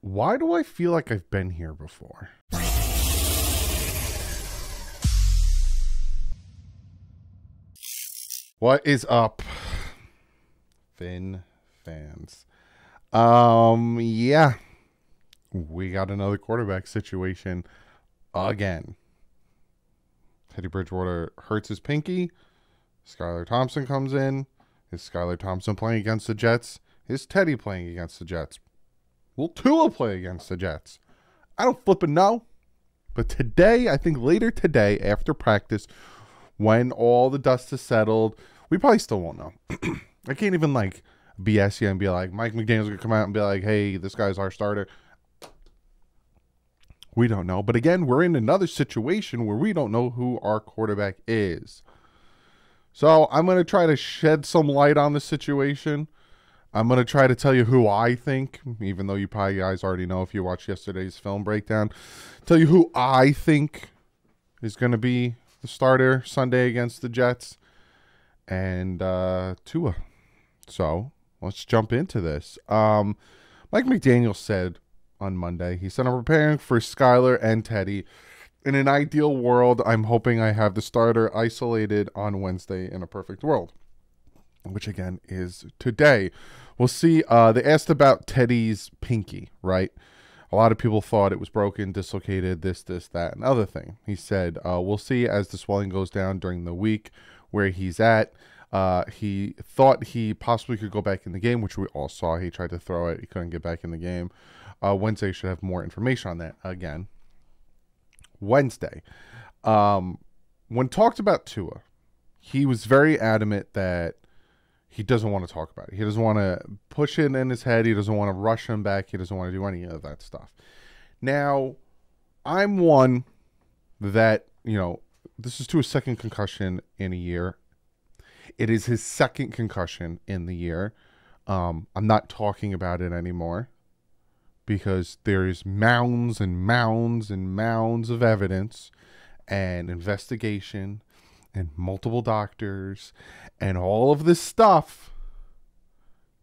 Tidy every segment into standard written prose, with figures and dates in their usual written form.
Why do I feel like I've been here before? What is up, Fin fans? Yeah, we got another quarterback situation again. Teddy Bridgewater hurts his pinky. Skylar Thompson comes in. Is Skylar Thompson playing against the Jets? Is Teddy playing against the Jets? Will Tua play against the Jets? I don't flipping know. But today, I think later today, after practice, when all the dust has settled, we probably still won't know. I can't even BS you and be like, Mike McDaniel's going to come out and be like, hey, this guy's our starter. We don't know. But again, we're in another situation where we don't know who our quarterback is. So I'm going to try to shed some light on the situation. I'm going to try to tell you who I think, even though you probably guys already know if you watched yesterday's film breakdown. Tell you who I think is going to be the starter Sunday against the Jets and Tua. So let's jump into this. Mike McDaniel said on Monday, he said, I'm preparing for Skylar and Teddy. In an ideal world, I'm hoping I have the starter isolated on Wednesday in a perfect world, which again is today. We'll see. They asked about Teddy's pinky, right? A lot of people thought it was broken, dislocated, this, that, and other thing. He said, we'll see as the swelling goes down during the week where he's at. He thought he possibly could go back in the game, which we all saw. He tried to throw it. He couldn't get back in the game. Wednesday should have more information on that again. Wednesday. When talked about Tua, he was very adamant that he doesn't want to talk about it. He doesn't want to push it in his head. He doesn't want to rush him back. He doesn't want to do any of that stuff. Now, I'm one that, this is Tua's second concussion in a year. It is his second concussion in the year. I'm not talking about it anymore because there's mounds and mounds and mounds of evidence and investigation and multiple doctors and all of this stuff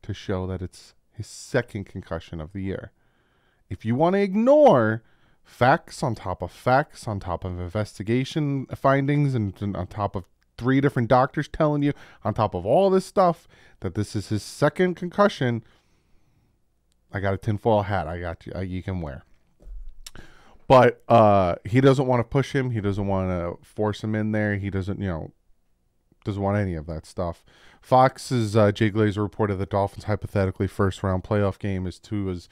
to show that it's his second concussion of the year. If you want to ignore facts on top of investigation findings and on top of 3 different doctors telling you on top of all this stuff that this is his second concussion, I got a tinfoil hat. I got you. You can wear. But he doesn't want to push him. He doesn't want to force him in there. He doesn't, doesn't want any of that stuff. Fox's Jay Glazer reported the Dolphins' hypothetically first-round playoff game is Tua's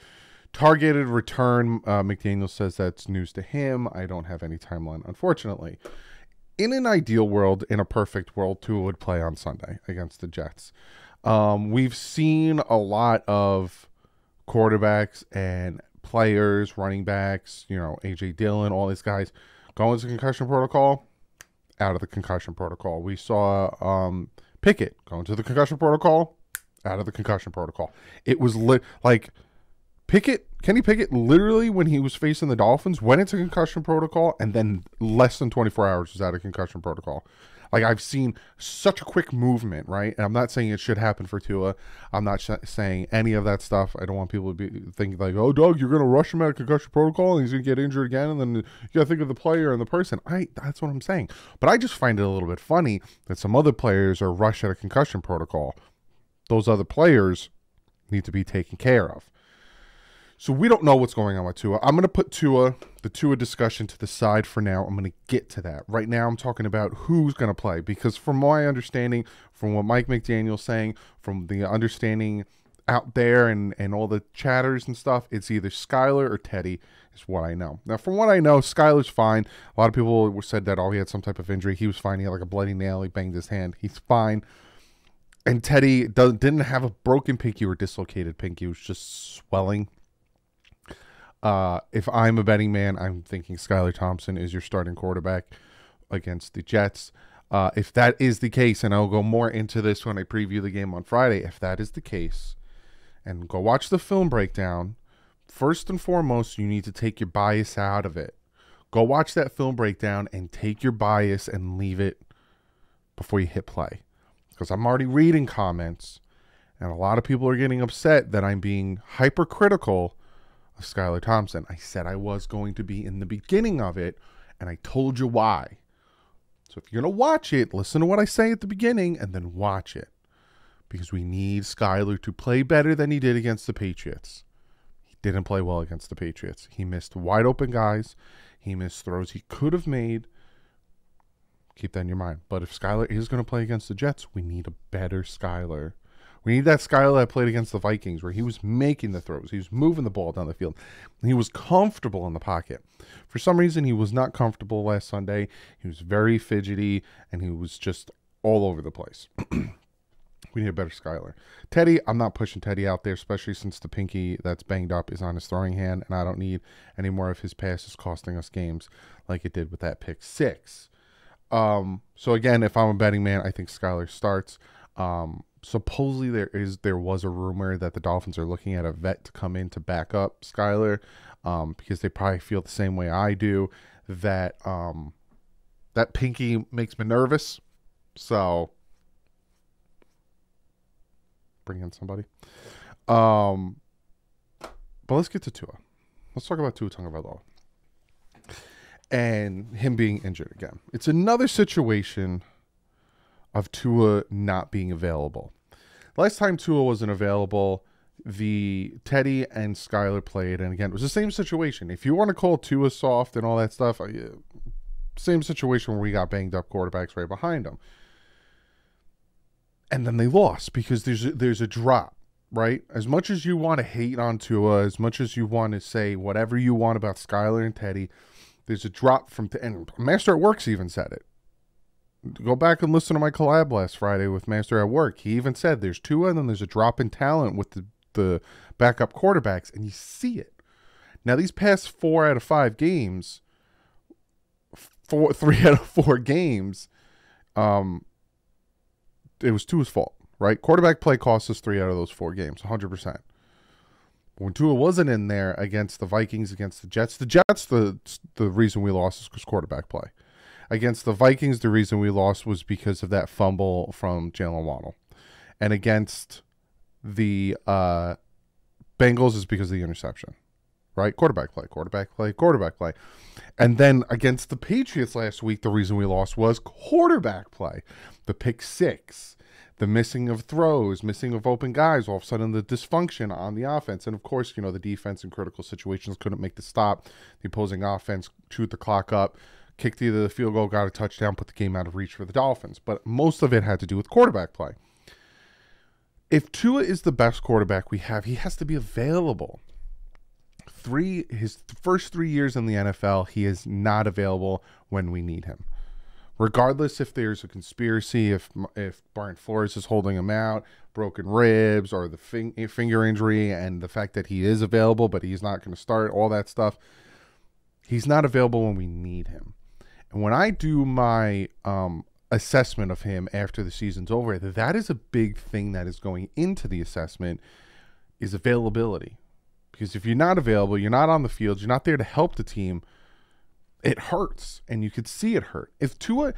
targeted return. McDaniel says that's news to him. I don't have any timeline, unfortunately. In an ideal world, in a perfect world, Tua would play on Sunday against the Jets. We've seen a lot of quarterbacks and players, running backs, A.J. Dillon, all these guys go into concussion protocol, out of the concussion protocol. We saw Pickett go into the concussion protocol, out of the concussion protocol. It was Kenny Pickett, literally when he was facing the Dolphins, went into concussion protocol and then less than 24 hours was out of concussion protocol. I've seen such a quick movement, right? And I'm not saying it should happen for Tua. I'm not saying any of that stuff. I don't want people to be thinking oh, Doug, you're going to rush him out of concussion protocol and he's going to get injured again. And then you got to think of the player and the person. That's what I'm saying. But I just find it a little bit funny that some other players are rushed out of concussion protocol. Those other players need to be taken care of. So we don't know what's going on with Tua. I'm going to put the Tua discussion to the side for now. I'm going to get to that. Right now I'm talking about who's going to play because from my understanding, from what Mike McDaniel's saying, from the understanding out there and all the chatters and stuff, it's either Skylar or Teddy is what I know. Now, from what I know, Skylar's fine. A lot of people said that, he had some type of injury. He was fine. He had a bloody nail. He banged his hand. He's fine. And Teddy didn't have a broken pinky or dislocated pinky. It was just swelling. If I'm a betting man, I'm thinking Skylar Thompson is your starting quarterback against the Jets. If that is the case, and I'll go more into this when I preview the game on Friday, if that is the case, and go watch the film breakdown, first and foremost, you need to take your bias out of it. Go watch that film breakdown and take your bias and leave it before you hit play. Because I'm already reading comments, and a lot of people are getting upset that I'm being hypercritical of Skylar Thompson. I said I was going to be in the beginning of it, and I told you why. So if you're going to watch it, listen to what I say at the beginning and then watch it. Because we need Skylar to play better than he did against the Patriots. He didn't play well against the Patriots. He missed wide open guys. He missed throws he could have made. Keep that in your mind. But if Skylar is going to play against the Jets, we need a better Skylar. We need that Skylar that played against the Vikings where he was making the throws. He was moving the ball down the field. And he was comfortable in the pocket. For some reason, he was not comfortable last Sunday. He was very fidgety, and he was just all over the place. We need a better Skylar. Teddy, I'm not pushing Teddy out there, especially since the pinky that's banged up is on his throwing hand, and I don't need any more of his passes costing us games like it did with that pick 6. So again, if I'm a betting man, I think Skylar starts. Supposedly there was a rumor that the Dolphins are looking at a vet to come in to back up Skylar, because they probably feel the same way I do, that that pinky makes me nervous. So bring in somebody. But let's get to Tua. Let's talk about Tua Tagovailoa and him being injured again. It's another situation of Tua not being available. Last time Tua wasn't available, the Teddy and Skylar played, and again, it was the same situation. If you want to call Tua soft and all that stuff, same situation where we got banged up quarterbacks right behind him. And then they lost because there's a drop, right? As much as you want to hate on Tua, as much as you want to say whatever you want about Skylar and Teddy, there's a drop from, and Master at Work's even said it. Go back and listen to my collab last Friday with Master at Work. He even said there's Tua and then there's a drop in talent with the backup quarterbacks, and you see it. Now, these past 4 out of 5 games, 3 out of 4 games, it was Tua's fault, right? Quarterback play cost us 3 out of those 4 games, 100%. When Tua wasn't in there against the Vikings, against the Jets, the reason we lost is because quarterback play. Against the Vikings, the reason we lost was because of that fumble from Jalen Waddle. And against the Bengals is because of the interception, right? Quarterback play. And then against the Patriots last week, the reason we lost was quarterback play. The pick 6, the missing of throws, missing of open guys, all of a sudden the dysfunction on the offense. And of course, the defense in critical situations couldn't make the stop. The opposing offense chewed the clock up, kicked either the field goal, got a touchdown, put the game out of reach for the Dolphins. But most of it had to do with quarterback play. If Tua is the best quarterback we have, he has to be available. His first 3 years in the NFL, he is not available when we need him. Regardless if there's a conspiracy, if Brian Flores is holding him out, broken ribs, or the finger injury, and the fact that he is available but he's not going to start, all that stuff, he's not available when we need him. And when I do my assessment of him after the season's over, that is a big thing that is going into the assessment, is availability. Because if you're not available, you're not on the field, you're not there to help the team, it hurts, and you could see it hurt. If Tua,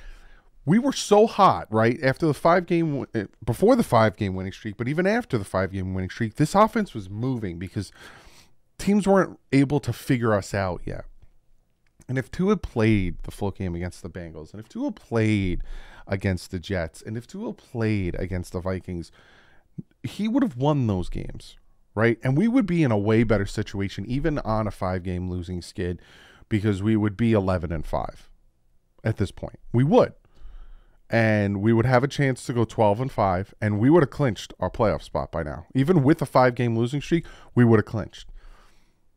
we were so hot, right, after the 5-game, before the 5-game winning streak, but even after the 5-game winning streak, this offense was moving because teams weren't able to figure us out yet. And if Tua played the full game against the Bengals, and if Tua played against the Jets, and if Tua played against the Vikings, he would have won those games, right? And we would be in a way better situation, even on a 5-game losing skid, because we would be 11-5 at this point. We would. And we would have a chance to go 12-5, and we would have clinched our playoff spot by now. Even with a 5-game losing streak, we would have clinched.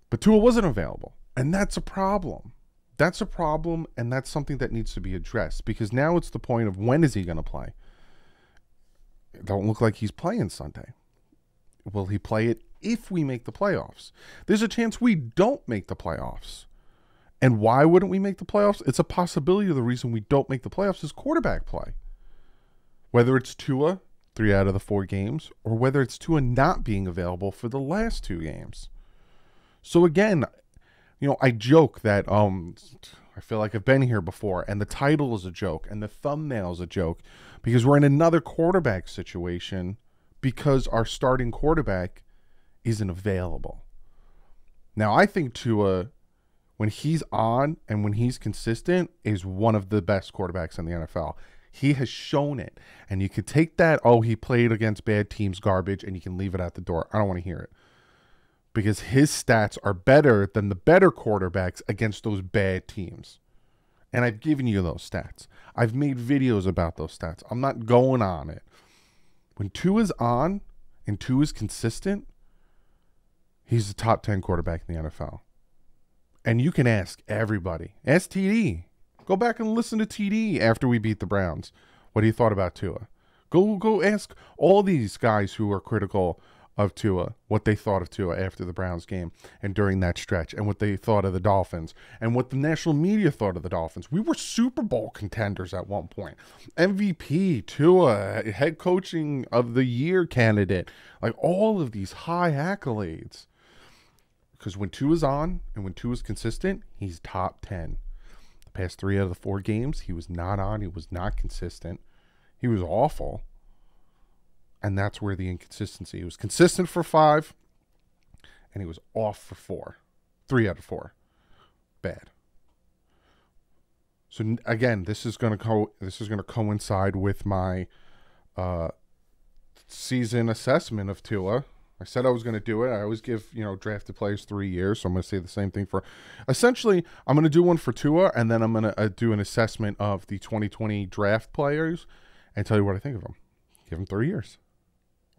But Tua wasn't available, and that's a problem. That's a problem, and that's something that needs to be addressed, because now it's the point of when is he going to play? It don't look like he's playing Sunday. Will he play it if we make the playoffs? There's a chance we don't make the playoffs. And why wouldn't we make the playoffs? It's a possibility the reason we don't make the playoffs is quarterback play. Whether it's Tua, 3 out of the 4 games, or whether it's Tua not being available for the last 2 games. So again, I joke that I feel like I've been here before, and the title is a joke, and the thumbnail is a joke, because we're in another quarterback situation because our starting quarterback isn't available. Now, I think Tua, when he's on and when he's consistent, is one of the best quarterbacks in the NFL. He has shown it. And you can take that, oh, he played against bad teams, garbage, and you can leave it at the door. I don't want to hear it. Because his stats are better than the better quarterbacks against those bad teams. And I've given you those stats. I've made videos about those stats. I'm not going on it. When Tua's on and Tua's consistent, he's the top 10 quarterback in the NFL. And you can ask everybody. Ask TD. Go back and listen to TD after we beat the Browns. What he thought about Tua. Go ask all these guys who are critical of Tua what they thought of Tua after the Browns game and during that stretch, and what they thought of the Dolphins, and what the national media thought of the Dolphins. We were Super Bowl contenders at one point. MVP, Tua, head coaching of the year candidate. Like all of these high accolades. Because when Tua's on and when Tua's consistent, he's top 10. The past 3 out of the 4 games, he was not on. He was not consistent. He was awful. And that's where the inconsistency. He was consistent for 5, and he was off for 4. 3 out of 4. Bad. So again, this is going to coincide with my season assessment of Tua. I said I was going to do it. I always give, drafted players 3 years. So I'm going to say the same thing for, essentially, I'm going to do one for Tua, and then I'm going to do an assessment of the 2020 draft players and tell you what I think of them. Give them 3 years.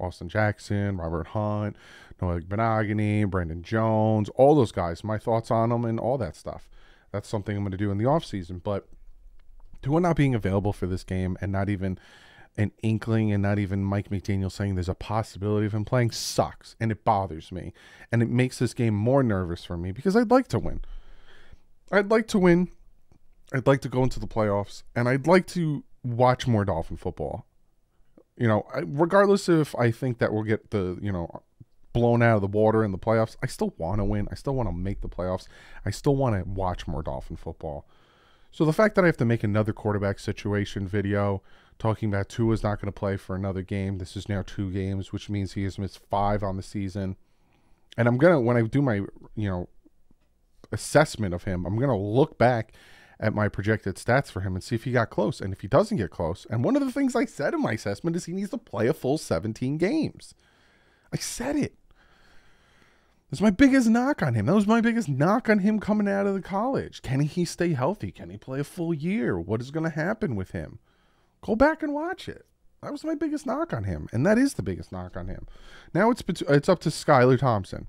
Austin Jackson, Robert Hunt, Noah Benogany, Brandon Jones, all those guys, my thoughts on them and all that stuff. That's something I'm going to do in the offseason. But Tua not being available for this game and not even an inkling and not even Mike McDaniel saying there's a possibility of him playing sucks, and it bothers me. And it makes this game more nervous for me because I'd like to win. I'd like to win. I'd like to go into the playoffs, and I'd like to watch more Dolphin football. Regardless if I think that we'll get the, blown out of the water in the playoffs, I still want to win. I still want to make the playoffs. I still want to watch more Dolphin football. So the fact that I have to make another quarterback situation video talking about Tua's not going to play for another game. This is now 2 games, which means he has missed 5 on the season. And I'm going to, when I do my, assessment of him, I'm going to look back at my projected stats for him and see if he got close. And if he doesn't get close, and one of the things I said in my assessment is he needs to play a full 17 games. I said it. That's my biggest knock on him. That was my biggest knock on him coming out of the college. Can he stay healthy? Can he play a full year? What is going to happen with him? Go back and watch it. That was my biggest knock on him. And that is the biggest knock on him. Now it's up to Skylar Thompson.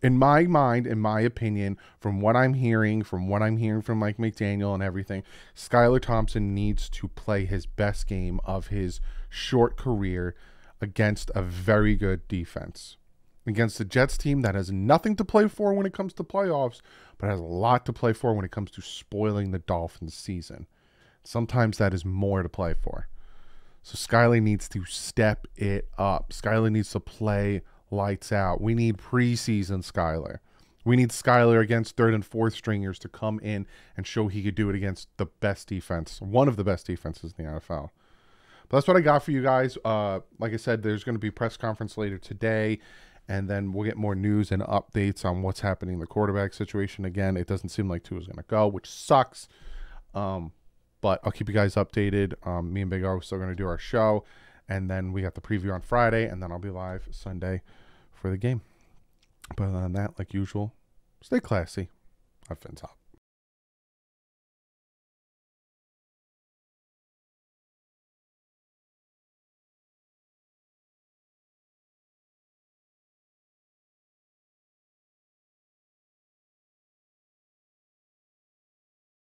In my mind, in my opinion, from what I'm hearing from Mike McDaniel and everything, Skylar Thompson needs to play his best game of his short career against a very good defense. Against the Jets team that has nothing to play for when it comes to playoffs, but has a lot to play for when it comes to spoiling the Dolphins' season. Sometimes that is more to play for. So Skylar needs to step it up. Skylar needs to play lights out. We need preseason Skylar. We need Skylar against 3rd and 4th stringers to come in and show he could do it against the best defense, one of the best defenses in the NFL. But that's what I got for you guys. Like I said, there's going to be a press conference later today, and then we'll get more news and updates on what's happening in the quarterback situation. Again, it doesn't seem like Tua's going to go, which sucks. But I'll keep you guys updated. Me and Big O are still going to do our show, and then we got the preview on Friday, and then I'll be live Sunday for the game. But other than that, like usual, stay classy. Have fun top.